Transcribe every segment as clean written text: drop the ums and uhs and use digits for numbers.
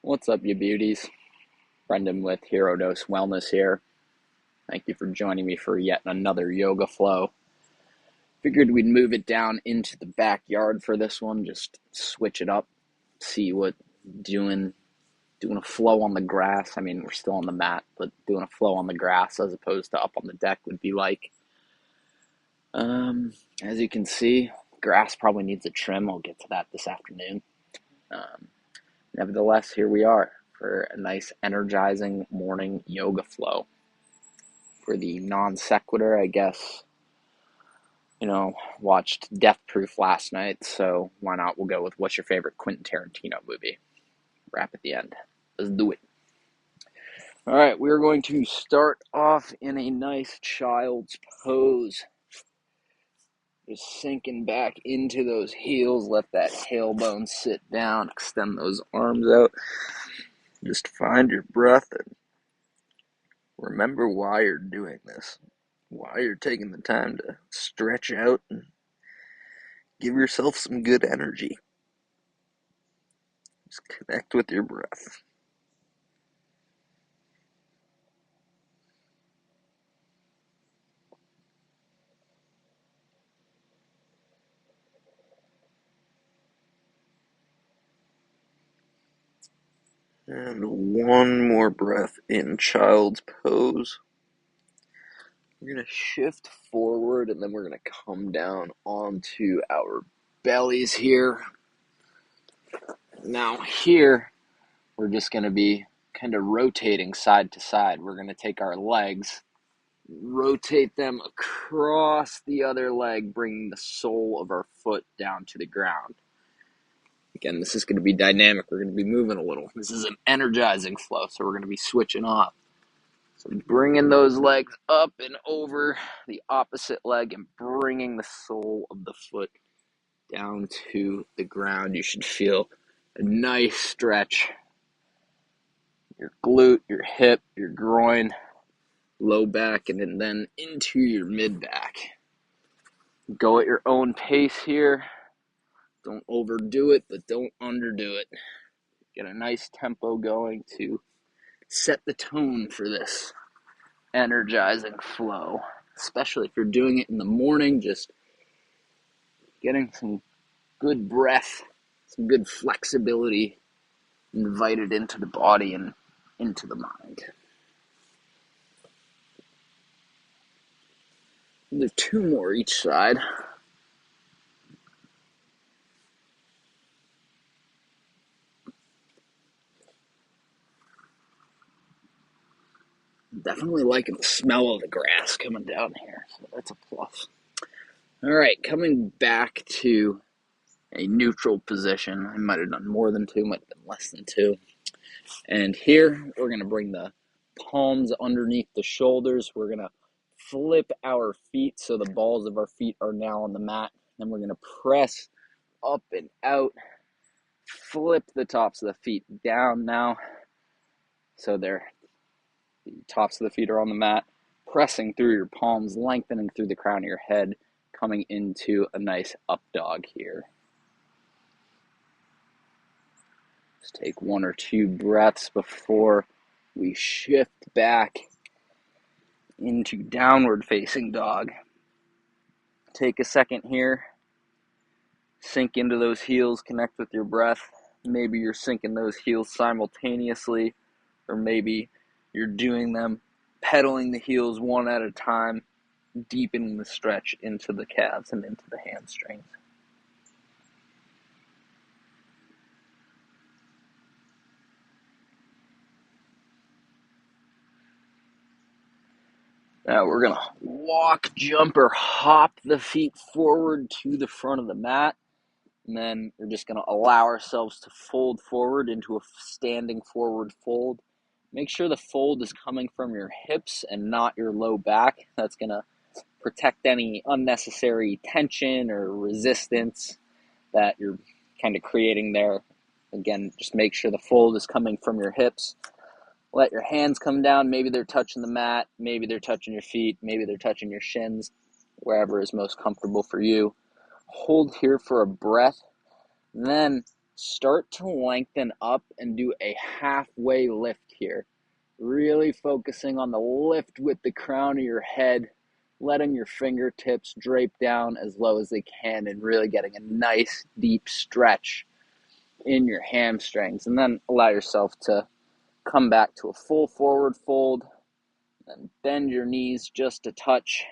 What's up, you beauties? Brendan with Hero Dose Wellness here. Thank you for joining me for yet another yoga flow. Figured we'd move it down into the backyard for this one, just switch it up, see what doing a flow on the grass. I mean, we're still on the mat, but doing a flow on the grass as opposed to up on the deck would be like. As you can see, grass probably needs a trim. I'll get to that this afternoon. Um, Nevertheless, here we are for a nice energizing morning yoga flow. For the non sequitur, I guess, watched Death Proof last night, so why not? We'll go with what's your favorite Quentin Tarantino movie? Wrap at the end. Let's do it. All right, we're going to start off in a nice child's pose. Just sinking back into those heels, let that tailbone sit down, extend those arms out. Just find your breath and remember why you're doing this, why you're taking the time to stretch out and give yourself some good energy. Just connect with your breath. And one more breath in child's pose. We're going to shift forward and then we're going to come down onto our bellies here. Now here, we're just going to be kind of rotating side to side. We're going to take our legs, rotate them across the other leg, bringing the sole of our foot down to the ground. Again, this is going to be dynamic. We're going to be moving a little. This is an energizing flow, so we're going to be switching off. So bringing those legs up and over the opposite leg and bringing the sole of the foot down to the ground. You should feel a nice stretch. Your glute, your hip, your groin, low back, and then into your mid back. Go at your own pace here. Don't overdo it, but don't underdo it. Get a nice tempo going to set the tone for this energizing flow, especially if you're doing it in the morning, just getting some good breath, some good flexibility invited into the body and into the mind. And there's two more each side. Definitely liking the smell of the grass coming down here, so that's a plus. All right, coming back to a neutral position. I might have done more than two, might have been less than two. And here, we're going to bring the palms underneath the shoulders. We're going to flip our feet so the balls of our feet are now on the mat. Then we're going to press up and out. Flip the tops of the feet down now. So the tops of the feet are on the mat. Pressing through your palms, lengthening through the crown of your head, coming into a nice up dog here. Just take one or two breaths before we shift back into downward facing dog. Take a second here. Sink into those heels, connect with your breath. Maybe you're sinking those heels simultaneously, or maybe you're doing them, pedaling the heels one at a time, deepening the stretch into the calves and into the hamstrings. Now we're going to walk, jump, or hop the feet forward to the front of the mat. And then we're just going to allow ourselves to fold forward into a standing forward fold. Make sure the fold is coming from your hips and not your low back. That's going to protect any unnecessary tension or resistance that you're kind of creating there. Again, just make sure the fold is coming from your hips. Let your hands come down. Maybe they're touching the mat. Maybe they're touching your feet. Maybe they're touching your shins, wherever is most comfortable for you. Hold here for a breath. Then start to lengthen up and do a halfway lift here. Really focusing on the lift with the crown of your head, letting your fingertips drape down as low as they can and really getting a nice deep stretch in your hamstrings. And then allow yourself to come back to a full forward fold and bend your knees just a touch.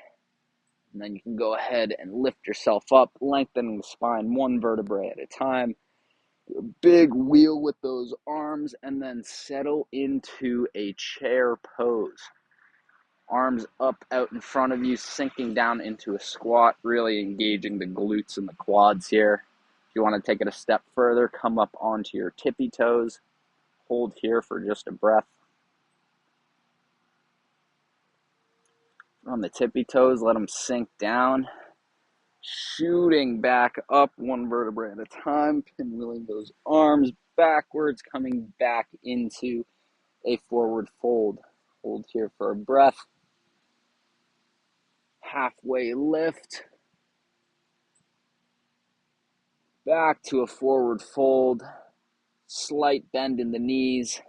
And then you can go ahead and lift yourself up, lengthening the spine one vertebrae at a time. Do a big wheel with those arms and then settle into a chair pose. Arms up out in front of you, sinking down into a squat, really engaging the glutes and the quads here. If you want to take it a step further, come up onto your tippy toes. Hold here for just a breath. On the tippy toes, let them sink down. Shooting back up one vertebrae at a time, pinwheeling those arms backwards, coming back into a forward fold. Hold here for a breath. Halfway lift. Back to a forward fold. Slight bend in the knees.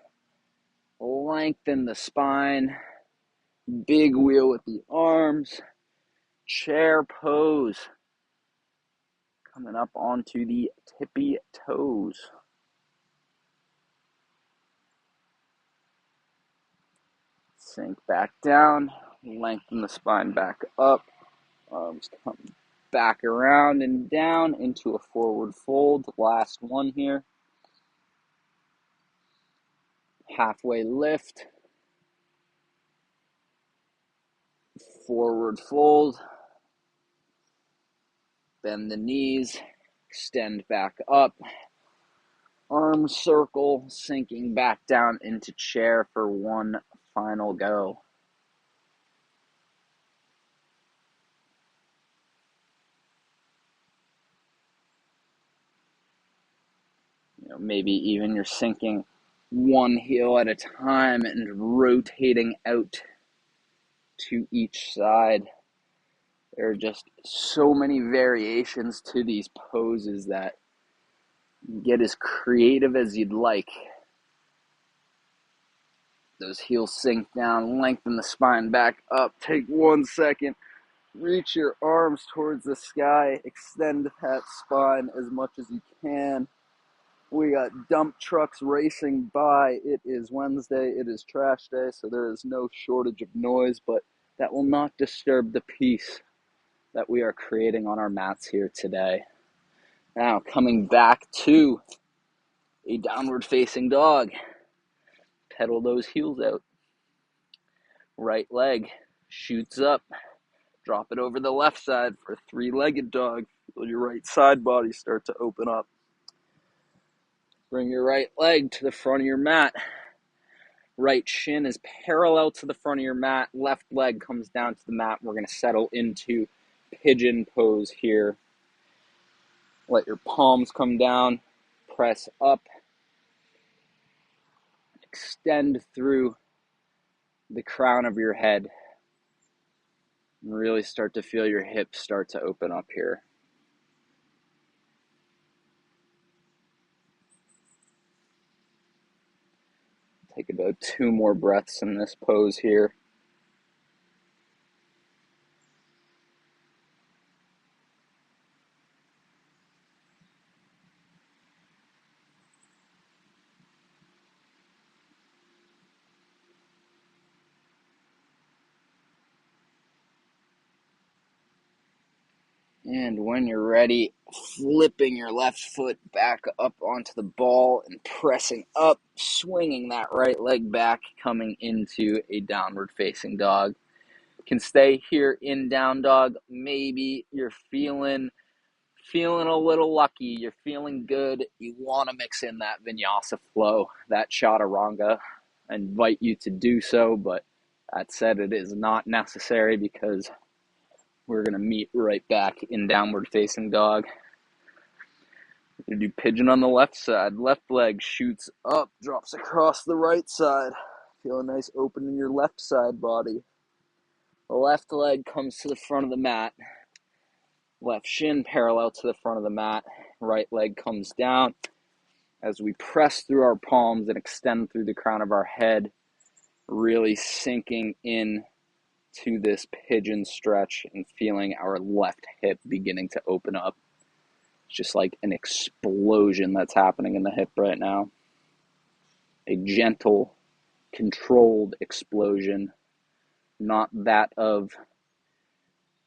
Lengthen the spine. Big wheel with the arms. Chair pose. Coming up onto the tippy toes. Sink back down. Lengthen the spine back up. Arms come back around and down into a forward fold. Last one here. Halfway lift. Forward fold. Bend the knees. Extend back up. Arms circle, sinking back down into chair for one final go. Maybe even you're sinking one heel at a time and rotating out to each side. There are just so many variations to these poses that get as creative as you'd like. Those heels sink down, lengthen the spine back up. Take 1 second, reach your arms towards the sky, extend that spine as much as you can. We got dump trucks racing by. It is Wednesday, it is trash day, so there is no shortage of noise, but that will not disturb the peace that we are creating on our mats here today. Now, coming back to a downward facing dog. Pedal those heels out. Right leg shoots up. Drop it over the left side for a three-legged dog. Feel your right side body start to open up. Bring your right leg to the front of your mat. Right shin is parallel to the front of your mat. Left leg comes down to the mat. We're going to settle into pigeon pose here. Let your palms come down. Press up. Extend through the crown of your head. And really start to feel your hips start to open up here. Take about 2 more breaths in this pose here. And when you're ready, flipping your left foot back up onto the ball and pressing up, swinging that right leg back, coming into a downward facing dog. Can stay here in down dog. Maybe you're feeling a little lucky. You're feeling good. You want to mix in that vinyasa flow, that chaturanga. I invite you to do so, but that said, it is not necessary because we're going to meet right back in downward facing dog. You do pigeon on the left side. Left leg shoots up, drops across the right side. Feel a nice open in your left side body. The left leg comes to the front of the mat. Left shin parallel to the front of the mat. Right leg comes down. as we press through our palms and extend through the crown of our head, really sinking in to this pigeon stretch and feeling our left hip beginning to open up. It's just like an explosion that's happening in the hip right now. A gentle, controlled explosion, not that of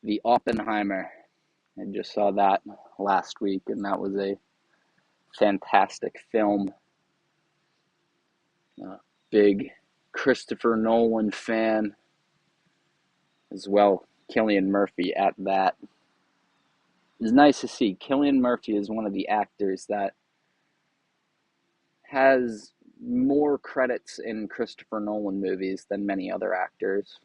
the Oppenheimer. I just saw that last week, and that was a fantastic film. Big Christopher Nolan fan as well. Cillian Murphy at that. It's nice to see. Cillian Murphy is one of the actors that has more credits in Christopher Nolan movies than many other actors.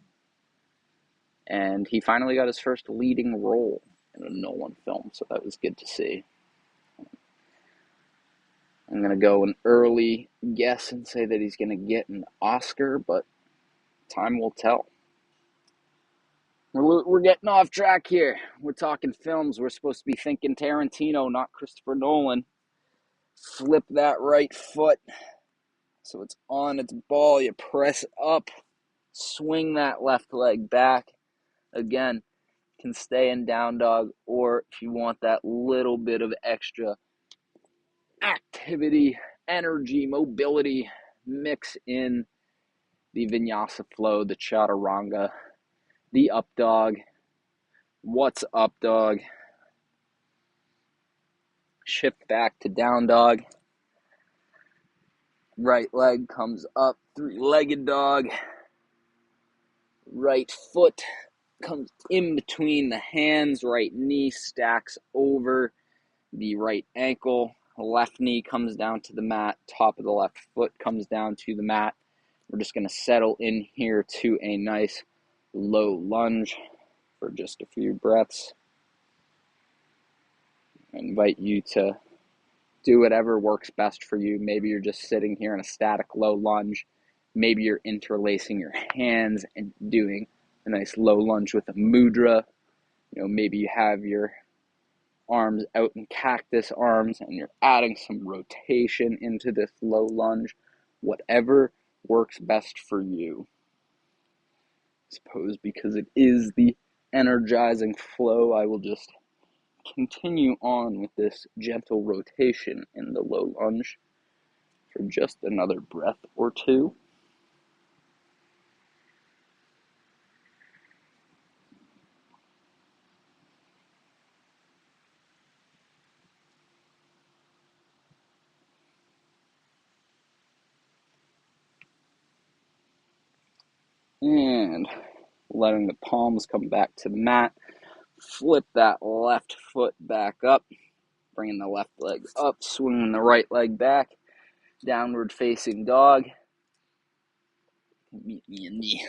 And he finally got his first leading role in a Nolan film, so that was good to see. I'm going to go an early guess and say that he's going to get an Oscar, but time will tell. We're getting off track here. We're talking films. We're supposed to be thinking Tarantino, not Christopher Nolan. Flip that right foot so it's on its ball. You press up, swing that left leg back. Again, can stay in down dog, or if you want that little bit of extra activity, energy, mobility, mix in the vinyasa flow, the chaturanga, the up dog. What's up dog? Shift back to down dog. Right leg comes up, three-legged dog. Right foot comes in between the hands. Right knee stacks over the right ankle. Left knee comes down to the mat. Top of the left foot comes down to the mat. We're just going to settle in here to a nice low lunge for just a few breaths. I invite you to do whatever works best for you. Maybe you're just sitting here in a static low lunge. Maybe you're interlacing your hands and doing a nice low lunge with a mudra. Maybe you have your arms out in cactus arms and you're adding some rotation into this low lunge. Whatever works best for you. I suppose because it is the energizing flow, I will just continue on with this gentle rotation in the low lunge for just another breath or two. And letting the palms come back to the mat. Flip that left foot back up, bringing the left leg up, swinging the right leg back, downward facing dog. Meet me in the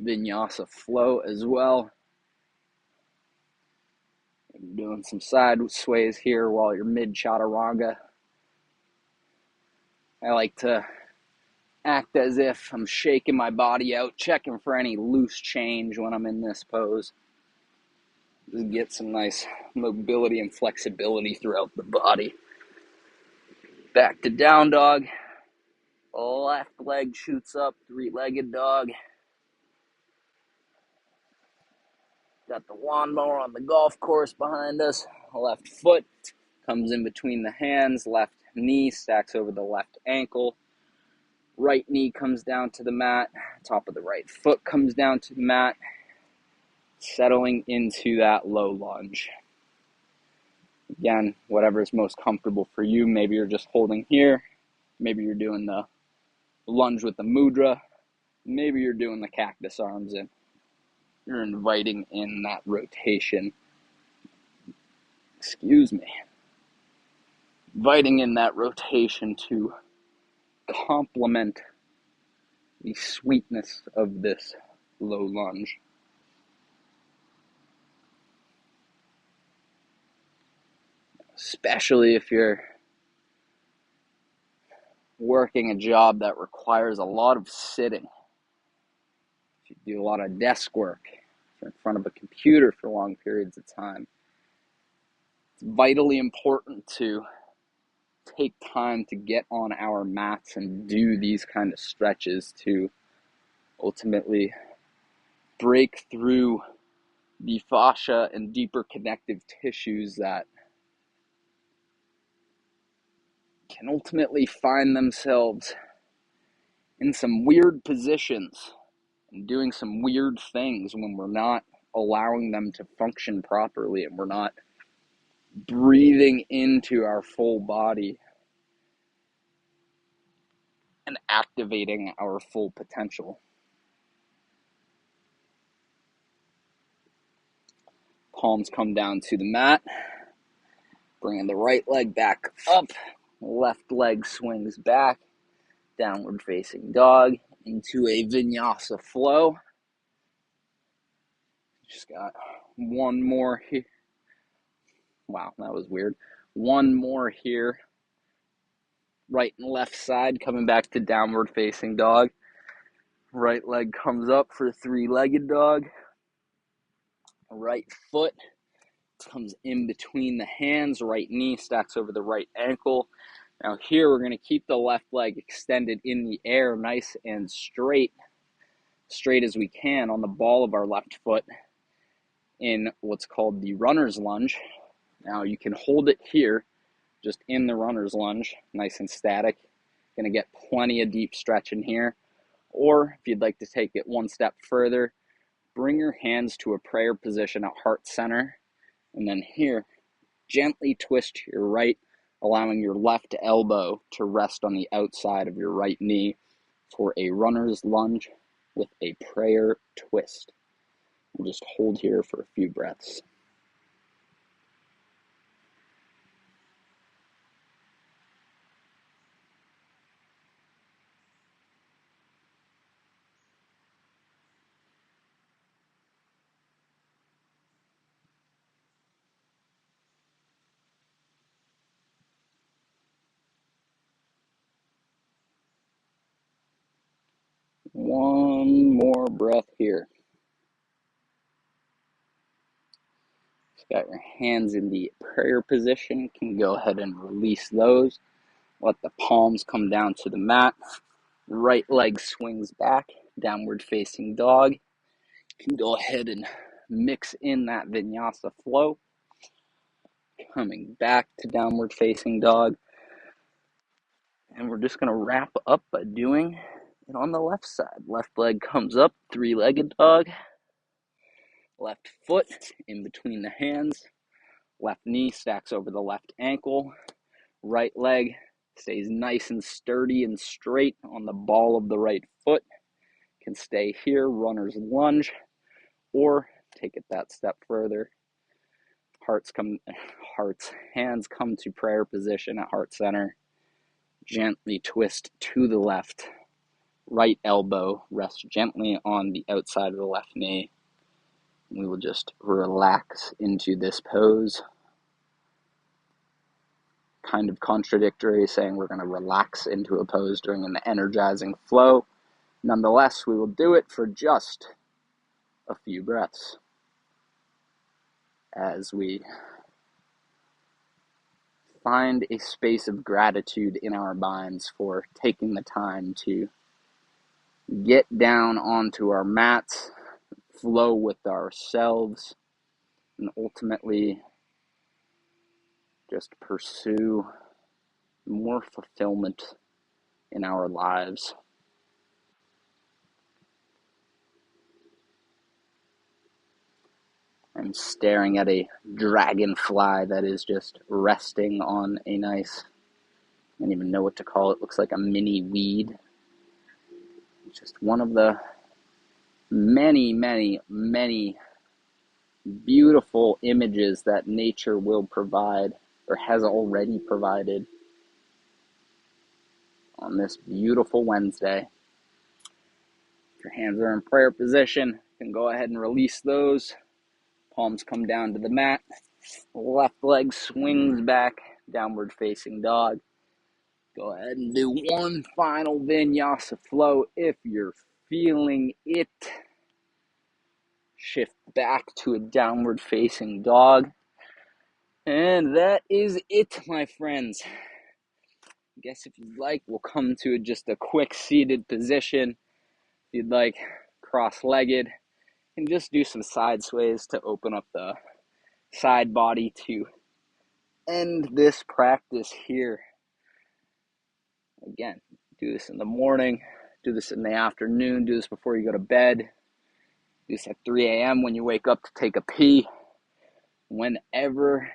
vinyasa flow as well. I'm doing some side sways here while you're mid chaturanga. I like to act as if I'm shaking my body out, checking for any loose change when I'm in this pose. Just get some nice mobility and flexibility throughout the body. Back to down dog. Left leg shoots up, three-legged dog. Got the lawnmower on the golf course behind us. Left foot comes in between the hands. Left knee stacks over the left ankle. Right knee comes down to the mat. Top of the right foot comes down to the mat. Settling into that low lunge. Again, whatever is most comfortable for you. Maybe you're just holding here. Maybe you're doing the lunge with the mudra. Maybe you're doing the cactus arms and you're inviting in that rotation. Inviting in that rotation to complement the sweetness of this low lunge. Especially if you're working a job that requires a lot of sitting. If you do a lot of desk work, if you're in front of a computer for long periods of time, it's vitally important to take time to get on our mats and do these kind of stretches to ultimately break through the fascia and deeper connective tissues that can ultimately find themselves in some weird positions and doing some weird things when we're not allowing them to function properly and we're not breathing into our full body and activating our full potential. Palms come down to the mat, bringing the right leg back up, left leg swings back, downward facing dog into a vinyasa flow. Just got one more here. Wow, that was weird. One more here. Right and left side coming back to downward facing dog. Right leg comes up for three-legged dog. Right foot comes in between the hands. Right knee stacks over the right ankle. Now here we're going to keep the left leg extended in the air, nice and straight as we can on the ball of our left foot in what's called the runner's lunge. Now you can hold it here, just in the runner's lunge, nice and static. Going to get plenty of deep stretch in here. Or if you'd like to take it one step further, bring your hands to a prayer position at heart center. And then here, gently twist to your right, allowing your left elbow to rest on the outside of your right knee for a runner's lunge with a prayer twist. We'll just hold here for a few breaths. One more breath here. Got your hands in the prayer position. You can go ahead and release those. Let the palms come down to the mat. Right leg swings back, downward facing dog. You can go ahead and mix in that vinyasa flow. Coming back to downward facing dog. And we're just going to wrap up by doing it on the left side. Left leg comes up, three-legged dog. Left foot in between the hands. Left knee stacks over the left ankle. Right leg stays nice and sturdy and straight on the ball of the right foot. Can stay here, runner's lunge, or take it that step further. Hands come to prayer position at heart center. Gently twist to the left. Right elbow rests gently on the outside of the left knee. We will just relax into this pose. Kind of contradictory, saying we're going to relax into a pose during an energizing flow. Nonetheless, we will do it for just a few breaths as we find a space of gratitude in our minds for taking the time to get down onto our mats, flow with ourselves, and ultimately just pursue more fulfillment in our lives. I'm staring at a dragonfly that is just resting on a nice, I don't even know what to call it, looks like a mini weed. It's just one of the many, many, many beautiful images that nature will provide or has already provided on this beautiful Wednesday. If your hands are in prayer position, you can go ahead and release those. Palms come down to the mat. Left leg swings back, downward facing dog. Go ahead and do one final vinyasa flow if you're feeling it. Shift back to a downward facing dog. And that is it, my friends. I guess if you'd like, we'll come to just a quick seated position. If you'd like, cross-legged, and just do some side sways to open up the side body to end this practice here. Again, do this in the morning, do this in the afternoon, do this before you go to bed, do this at 3 a.m. when you wake up to take a pee. Whenever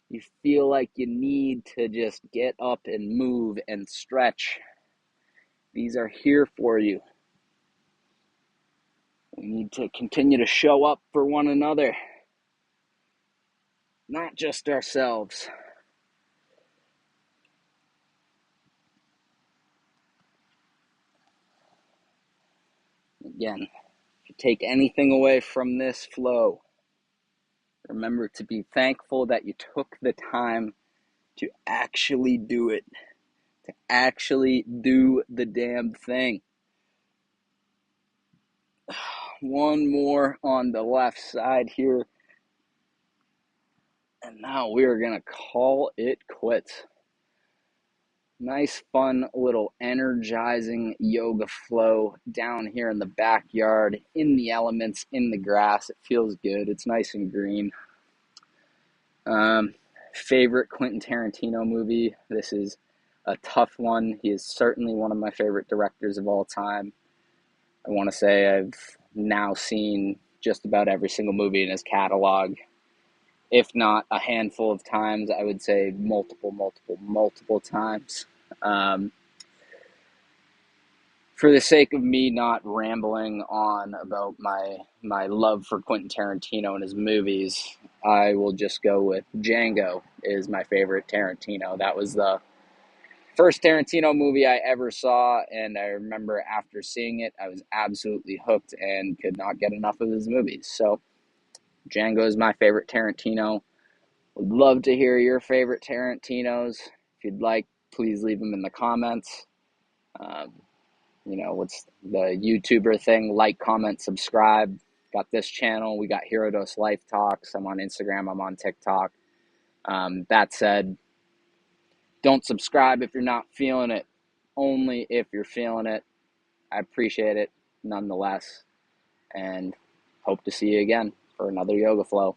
you feel like you need to just get up and move and stretch, these are here for you. We need to continue to show up for one another, not just ourselves. Again, if you take anything away from this flow, remember to be thankful that you took the time to actually do it, to actually do the damn thing. One more on the left side here. And now we are going to call it quits. Nice, fun, little energizing yoga flow down here in the backyard, in the elements, in the grass. It feels good. It's nice and green. Favorite Quentin Tarantino movie. This is a tough one. He is certainly one of my favorite directors of all time. I want to say I've now seen just about every single movie in his catalog. If not a handful of times, I would say multiple times. For the sake of me not rambling on about my love for Quentin Tarantino and his movies, I will just go with Django is my favorite Tarantino. That was the first Tarantino movie I ever saw, and I remember after seeing it, I was absolutely hooked and could not get enough of his movies. So Django is my favorite Tarantino. Would love to hear your favorite Tarantinos. If you'd like, please leave them in the comments. What's the YouTuber thing? Like, comment, subscribe. Got this channel. We got Hero Dose Life Talks. I'm on Instagram. I'm on TikTok. That said, don't subscribe if you're not feeling it. Only if you're feeling it. I appreciate it nonetheless. And hope to see you again for another yoga flow.